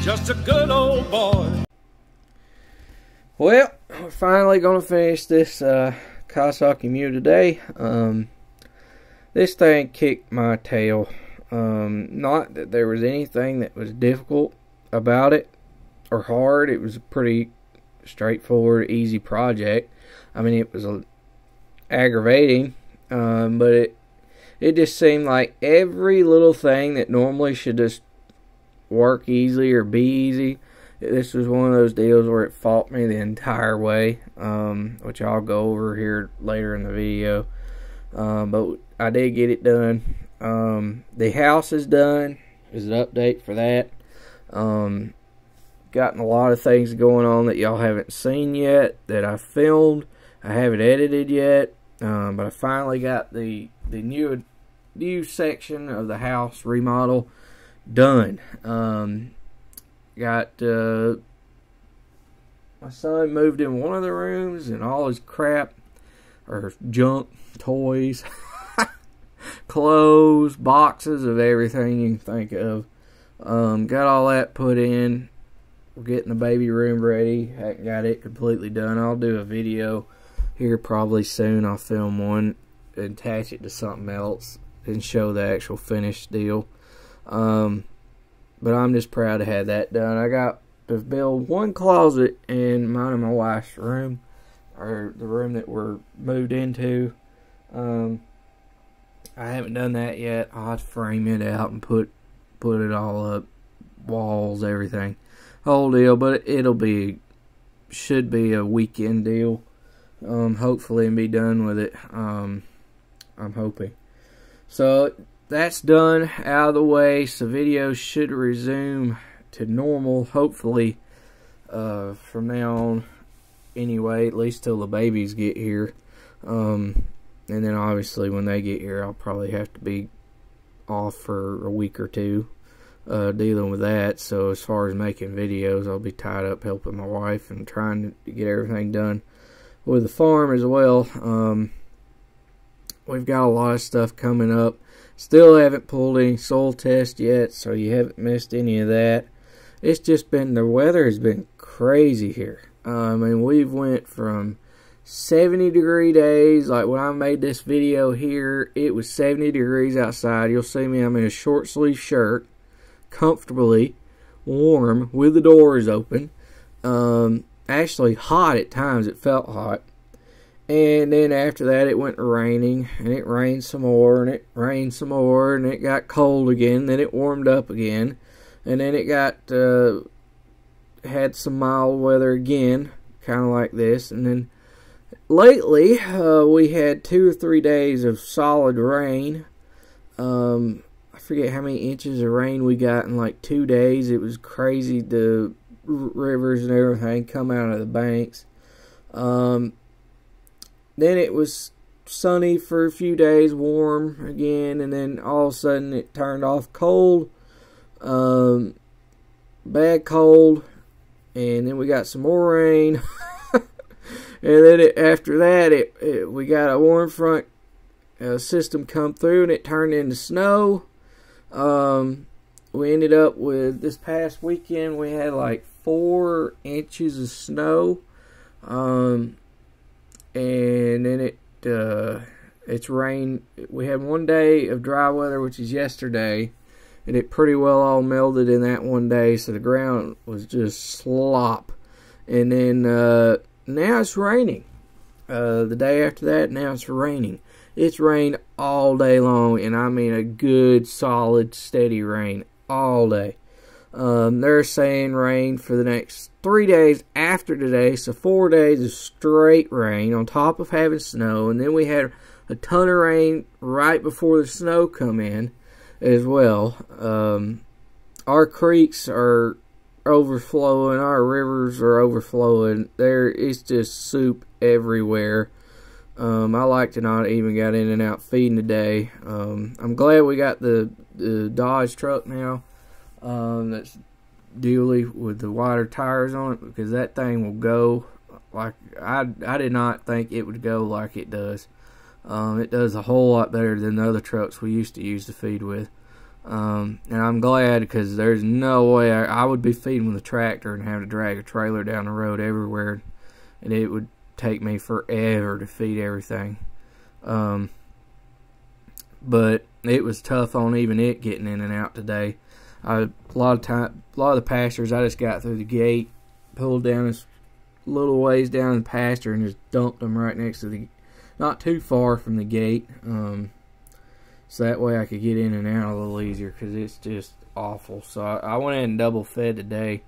just a good old boy. Well, we're finally going to finish this Kawasaki Mule today. This thing kicked my tail. Not that there was anything that was difficult about it or hard. It was a pretty straightforward, easy project. I mean, it was aggravating, but it just seemed like every little thing that normally should just work easily or be easy, this was one of those deals where it fought me the entire way, which I'll go over here later in the video. But I did get it done. The house is done. There's an update for that. Gotten a lot of things going on that y'all haven't seen yet that I filmed. I haven't edited yet, but I finally got the new section of the house remodel done. Got my son moved in one of the rooms, and all his crap or junk, toys, clothes, boxes of everything you can think of. Got all that put in. We're getting the baby room ready. Haven't got it completely done. I'll do a video here probably soon. I'll film one, attach it to something else, and show the actual finished deal. But I'm just proud to have that done. I got to build one closet in mine and my wife's room, or the room that we're moved into. I haven't done that yet. I'll have to frame it out and put it all up, walls, everything, whole deal. But should be a weekend deal, hopefully, and be done with it. I'm hoping. So that's done, out of the way, so videos should resume to normal, hopefully, from now on, anyway, at least till the babies get here. And then obviously when they get here, I'll probably have to be off for a week or two, dealing with that. So as far as making videos, I'll be tied up helping my wife and trying to get everything done with the farm as well. We've got a lot of stuff coming up. Still haven't pulled any soil tests yet, so you haven't missed any of that. It's just been, the weather has been crazy here. I mean, we've went from 70-degree days, like when I made this video here, it was 70 degrees outside. You'll see me, I'm in a short sleeve shirt, comfortably warm, with the doors open. Actually hot at times, it felt hot. And then after that, it went raining, and it rained some more, and it rained some more, and it got cold again. Then it warmed up again, and then it got had some mild weather again, kind of like this. And then lately, we had 2 or 3 days of solid rain. I forget how many inches of rain we got in like 2 days. It was crazy. The rivers and everything come out of the banks. Then it was sunny for a few days, warm again, and then all of a sudden it turned off cold, bad cold, and then we got some more rain. And then after that, we got a warm front system come through, and it turned into snow. We ended up with, this past weekend, we had like 4 inches of snow. And then it's rained. We had 1 day of dry weather, which is yesterday, and it pretty well all melted in that 1 day, so the ground was just slop. And then now it's raining. The day after that, now it's raining. It's rained all day long, and I mean a good, solid, steady rain all day. They're saying rain for the next 3 days after today, so 4 days of straight rain on top of having snow, and then we had a ton of rain right before the snow come in as well. Our creeks are overflowing, our rivers are overflowing. It's just soup everywhere. I like to not even got in and out feeding today. I'm glad we got the Dodge truck now. That's dually with the wider tires on it, because that thing will go like I did not think it would go like it does. It does a whole lot better than the other trucks we used to use to feed with. And I'm glad, because there's no way I would be feeding with a tractor and have to drag a trailer down the road everywhere, and it would take me forever to feed everything. But it was tough on even it getting in and out today. A lot of the pastures, I just got through the gate, pulled down this little ways down the pasture, and just dumped them right next to not too far from the gate. So that way I could get in and out a little easier, because it's just awful. So I went in and double fed today,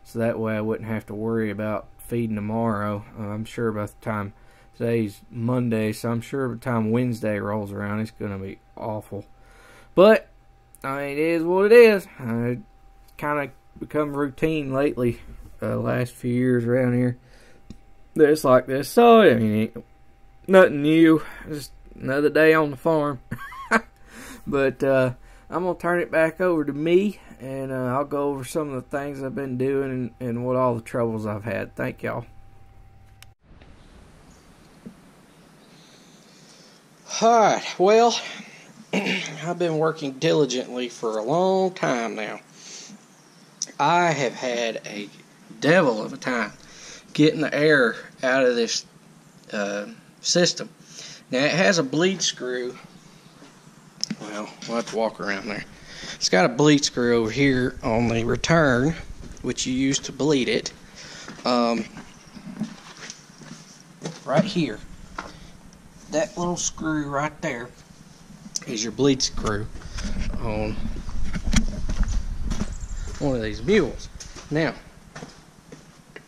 so that way I wouldn't have to worry about feeding tomorrow. I'm sure by the time today's Monday, so I'm sure by the time Wednesday rolls around, it's going to be awful. But I mean, it is what it is. It's kind of become routine lately, last few years around here. It's like this, so I mean, ain't nothing new. Just another day on the farm. But I'm going to turn it back over to me, and I'll go over some of the things I've been doing and what all the troubles I've had. Thank y'all. Alright, well, I've been working diligently for a long time now. I have had a devil of a time getting the air out of this system. Now, it has a bleed screw. Well, we'll have to walk around there. It's got a bleed screw over here on the return, which you use to bleed it. Right here. That little screw right there is your bleed screw on one of these mules. Now,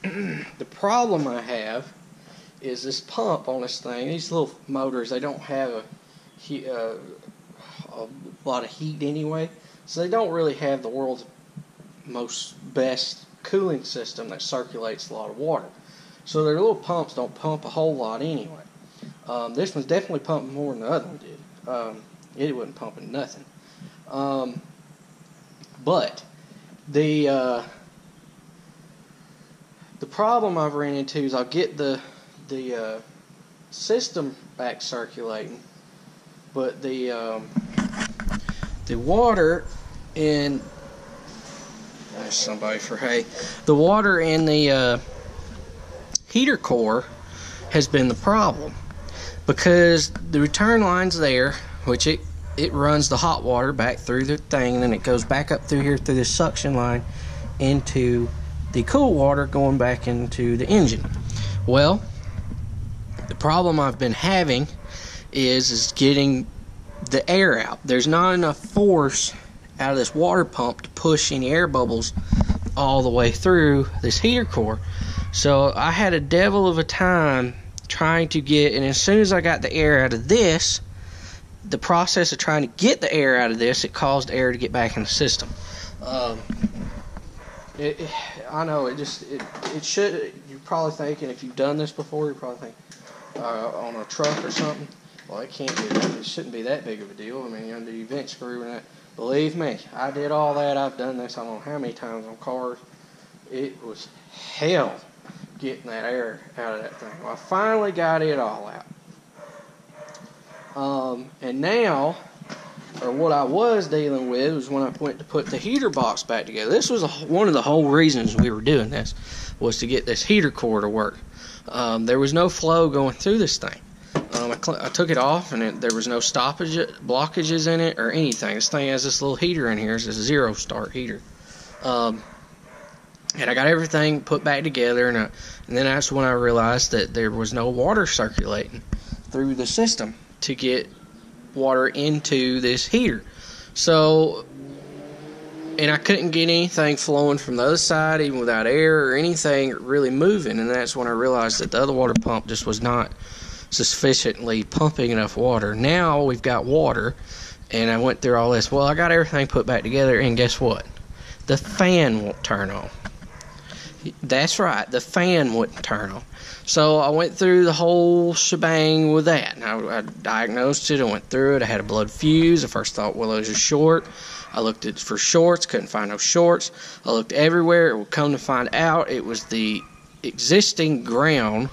the problem I have is this pump on this thing. These little motors, they don't have a lot of heat anyway, so they don't really have the world's best cooling system that circulates a lot of water. So their little pumps don't pump a whole lot anyway. This one's definitely pumping more than the other one did. It wasn't pumping nothing. But the problem I've ran into is I'll get the system back circulating, but the water in there's somebody for hay. The water in the heater core has been the problem, because the return line's there, which it runs the hot water back through the thing, and then it goes back up through here through the suction line into the cool water going back into the engine. Well, the problem I've been having is getting the air out. There's not enough force out of this water pump to push any air bubbles all the way through this heater core. So I had a devil of a time trying to get, and as soon as I got the air out of this, the process of trying to get the air out of this, it caused air to get back in the system. I know it should. You're probably thinking, if you've done this before, you're probably thinking on a truck or something. Well, it can't be. It shouldn't be that big of a deal. I mean, you undo your vent screw and that. Believe me, I did all that. I've done this I don't know how many times on cars. It was hell getting that air out of that thing. Well, I finally got it all out. And now, or what I was dealing with, was when I went to put the heater box back together. This was one of the whole reasons we were doing this, was to get this heater core to work. There was no flow going through this thing. I took it off, and there was no blockages in it or anything. This thing has this little heater in here. It's a 0-start heater. And I got everything put back together, and then that's when I realized that there was no water circulating through the system to get water into this heater. So, and I couldn't get anything flowing from the other side, even without air or anything really moving. And that's when I realized that the other water pump just was not sufficiently pumping enough water. Now we've got water, and I went through all this. Well, I got everything put back together, and guess what? The fan won't turn on. That's right, the fan wouldn't turn on. So I went through the whole shebang with that. And I diagnosed it. I went through it. I had a blood fuse. I first thought, well, it was a short. I looked for shorts. Couldn't find no shorts. I looked everywhere. It would come to find out it was the existing ground.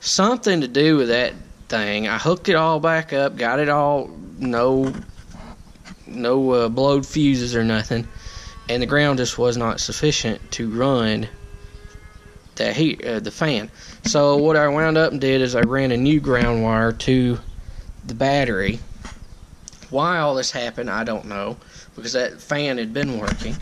Something to do with that thing. I hooked it all back up. Got it all, no no blowed fuses or nothing, and the ground just was not sufficient to run that the fan. So what I wound up and did is I ran a new ground wire to the battery. Why all this happened, I don't know, because that fan had been working.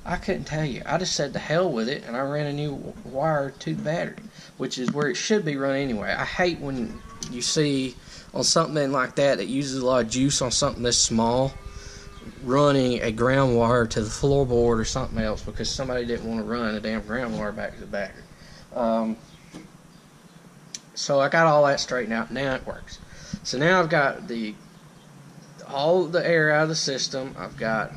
I couldn't tell you. I just said to hell with it, and I ran a new wire to the battery, which is where it should be run anyway. I hate when you see on something like that uses a lot of juice on something this small, running a ground wire to the floorboard or something else because somebody didn't want to run a damn ground wire back to the battery. So I got all that straightened out. Now it works. So now I've got all the air out of the system. I've got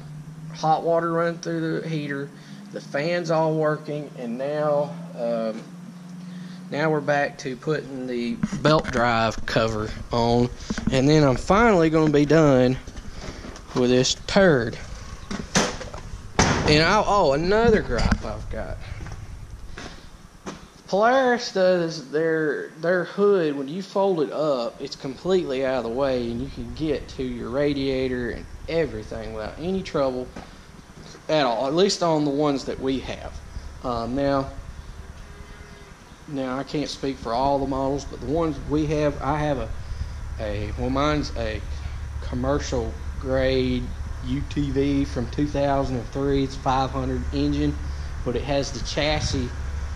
hot water running through the heater. The fan's all working, and now we're back to putting the belt drive cover on, and then I'm finally going to be done with this turd. And another gripe I've got. Polaris does their hood, when you fold it up, it's completely out of the way, and you can get to your radiator and everything without any trouble at all, at least on the ones that we have. Now I can't speak for all the models, but the ones we have, I have mine's a commercial grade UTV from 2003. It's 500 engine, but it has the chassis,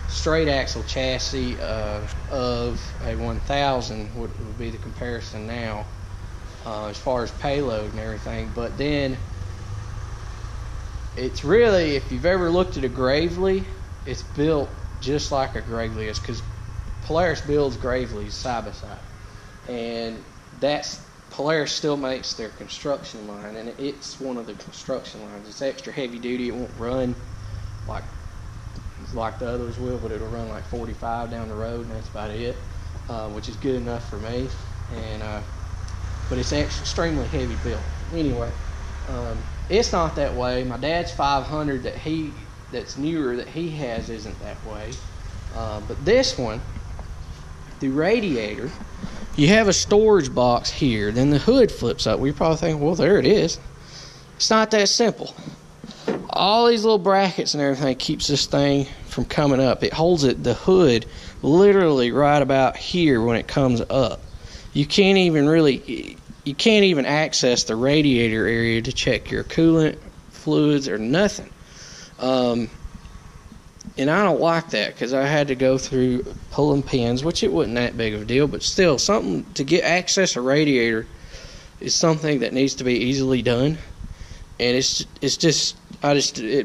straight axle chassis of a 1000 would be the comparison now, as far as payload and everything. But then it's really, if you've ever looked at a Gravely, it's built just like a Gravely is, because Polaris builds Gravely's side by side, and Polaris still makes their construction line, and it's one of the construction lines. It's extra heavy duty. It won't run like the others will, but it'll run like 45 down the road, and that's about it, which is good enough for me. And but it's extremely heavy built. Anyway, it's not that way. My dad's 500 that's newer that he has isn't that way. But this one, the radiator, you have a storage box here, then the hood flips up. You're probably thinking, well, there it is. It's not that simple. All these little brackets and everything keeps this thing from coming up. It holds the hood literally right about here when it comes up. You can't even access the radiator area to check your coolant, fluids, or nothing. And I don't like that, because I had to go through pulling pins, which it wasn't that big of a deal, but still, something to get access a radiator is something that needs to be easily done. And it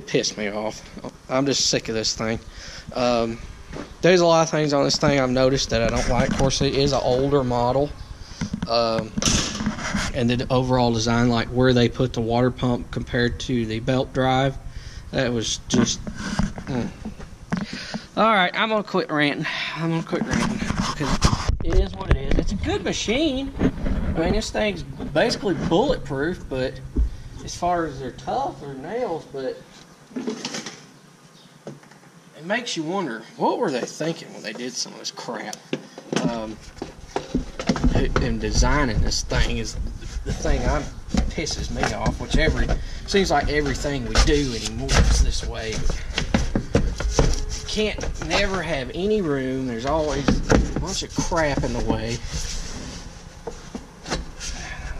pissed me off. I'm just sick of this thing. There's a lot of things on this thing I've noticed that I don't like. Of course, it is an older model. And the overall design, like where they put the water pump compared to the belt drive, that was just... Alright, I'm going to quit ranting. Because it is what it is. It's a good machine. I mean, this thing's basically bulletproof, but as far as they're tough, they're nails, but it makes you wonder, what were they thinking when they did some of this crap? And designing this thing is the thing that pisses me off, which seems like everything we do anymore is this way. Can't never have any room. There's always a bunch of crap in the way.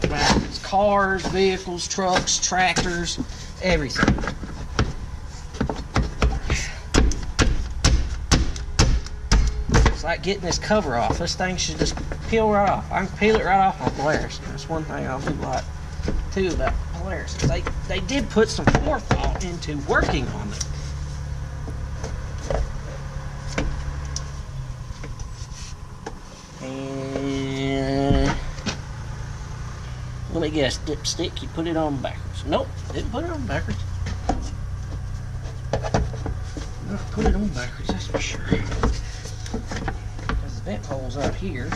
It's cars, vehicles, trucks, tractors, everything. It's like getting this cover off. This thing should just peel right off. I can peel it right off on Polaris. That's one thing I'll do like too about Polaris. They did put some forethought into working on it. And let me guess, dipstick, you put it on backwards. Nope, didn't put it on backwards. No, put it on backwards, that's for sure. Because the vent hole's up here.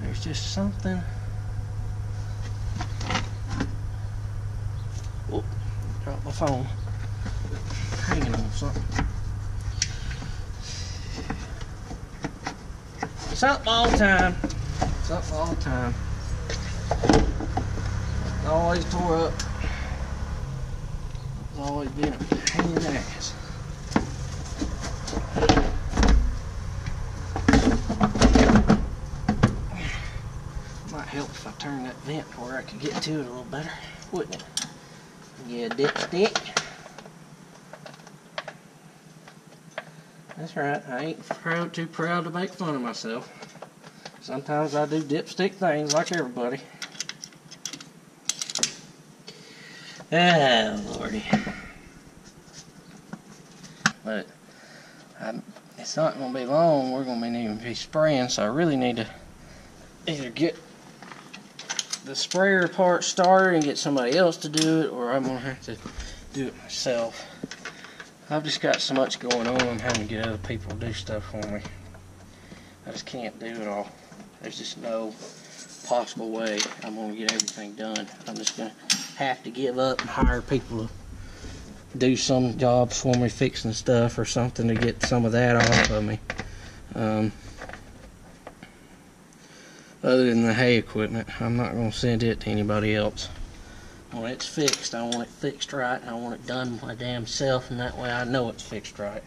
There's just something. Oh, dropped my phone. Hanging on something. Something all the time. Something all the time. Always tore up. It's always been a pain in the ass. Might help if I turn that vent to where I could get to it a little better, wouldn't it? Yeah, dipstick. That's right, I ain't too proud to make fun of myself. Sometimes I do dipstick things like everybody. Ah, Lordy. But it's not going to be long. We're going to need to be spraying, so I really need to either get the sprayer part started and get somebody else to do it, or I'm going to have to do it myself. I've just got so much going on, I'm having to get other people to do stuff for me. I just can't do it all. There's just no possible way I'm going to get everything done. I'm just going to have to give up and hire people to do some jobs for me, fixing stuff or something, to get some of that off of me. Other than the hay equipment, I'm not going to send it to anybody else. When it's fixed, I want it fixed right, and I want it done my damn self, and that way I know it's fixed right.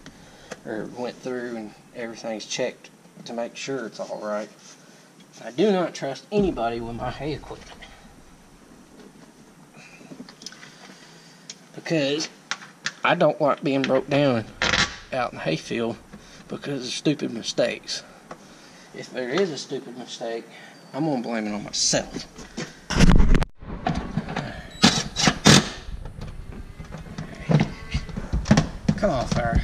Or it went through and everything's checked to make sure it's all right. I do not trust anybody with my hay equipment, because I don't like being broke down out in the hayfield because of stupid mistakes. If there is a stupid mistake, I'm going to blame it on myself. Come on, fire.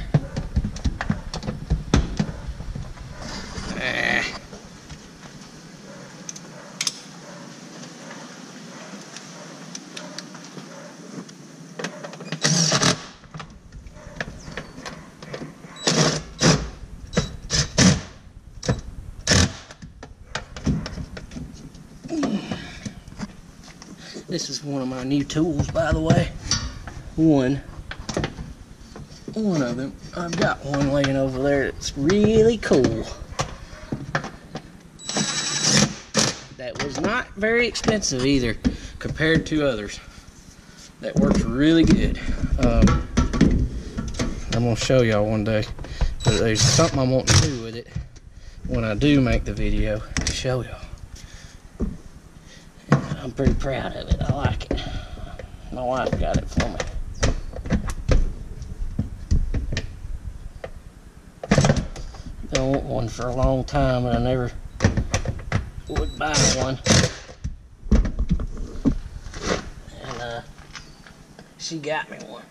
This is one of my new tools, by the way. One of them. I've got one laying over there that's really cool. That was not very expensive either, compared to others. That works really good. I'm gonna show y'all one day, but there's something I want to do with it when I do make the video to show y'all. I'm pretty proud of it. I like it. My wife got it for me. I want one for a long time, and I never would buy one. And she got me one.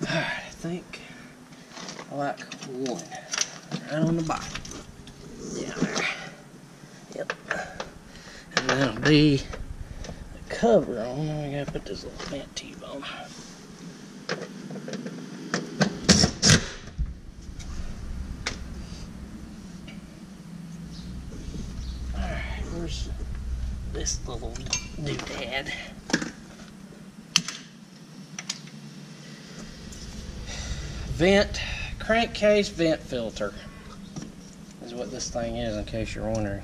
Alright, I think I like one. Right on the bottom. Down there. Yep. And that'll be the cover on. I gotta put this little vent tube on. Alright, where's this little doodad? Vent, crankcase vent filter is what this thing is, in case you're wondering.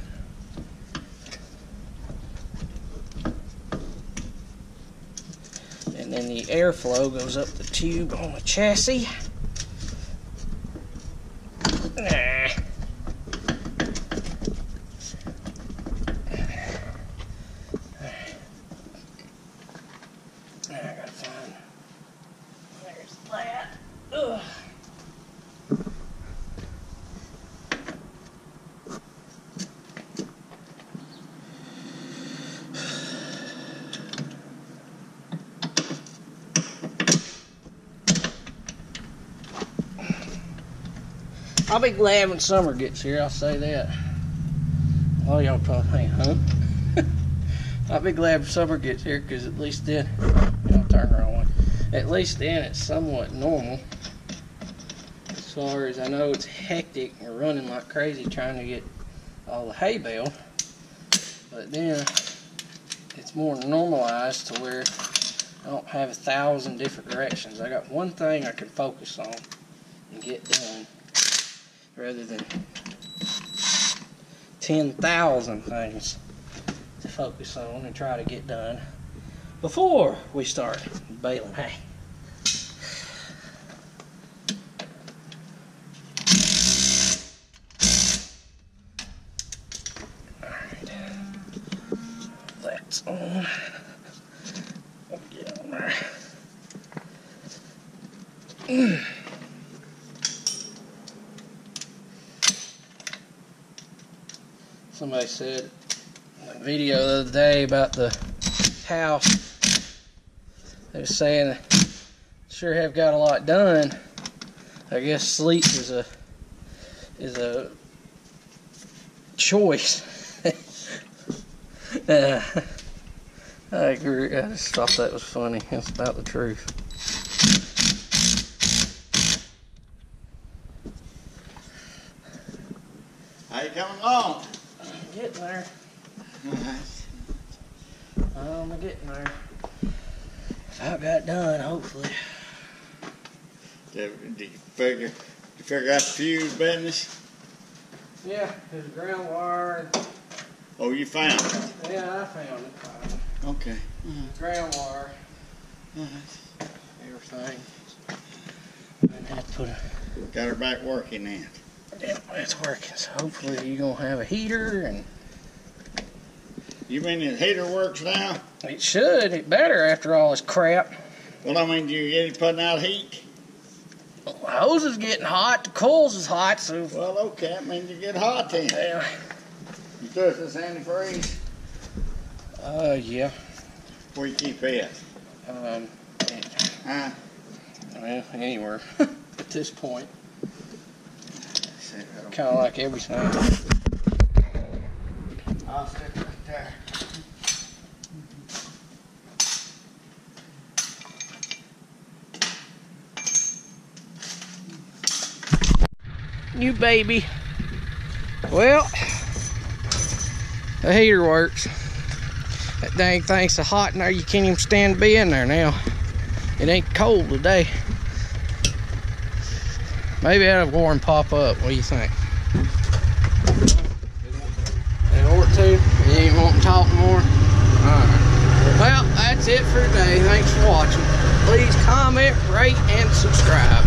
And then the airflow goes up the tube on the chassis. I gotta find. There's that. Ugh. I'll be glad when summer gets here, I'll say that. Oh, y'all probably think, huh? I'll be glad when summer gets here, because at least then, I'll turn her on. At least then it's somewhat normal. As far as I know, it's hectic. We're running like crazy trying to get all the hay baled. But then it's more normalized to where don't have 1,000 different directions. I got one thing I can focus on and get done, rather than 10,000 things to focus on and try to get done before we start baling hay. Alright, that's on. Get on there. Somebody said in a video the other day about the house, they were saying sure have got a lot done. I guess sleep is a choice. I agree. I just thought that was funny. It's about the truth. How you coming along? I'm getting there. I'm getting there. I got done, hopefully. Did you figure out the fuse business? Yeah, there's a ground wire. Oh, you found it? Yeah, I found it. Okay. Ground wire. Everything. I had to put a... Got her back working then. Yeah, it's working. So hopefully you're gonna have a heater, and You mean the heater works now? it should. It better after all this crap. Well, I mean, you get it putting out heat? The hose is getting hot. The coils is hot. So Well, okay, that means you get hot then. yeah. You took this antifreeze? Yeah. Where you keep it? Huh? Well, anywhere at this point. Kind of like everything. I'll stick it right there. You baby. Well, the heater works. That dang thing's so hot in there you can't even stand to be in there now. It ain't cold today. Maybe that'll go and pop up. What do you think? An or two? You ain't wanting to talk more? Alright. Well, that's it for today. Thanks for watching. Please comment, rate, and subscribe.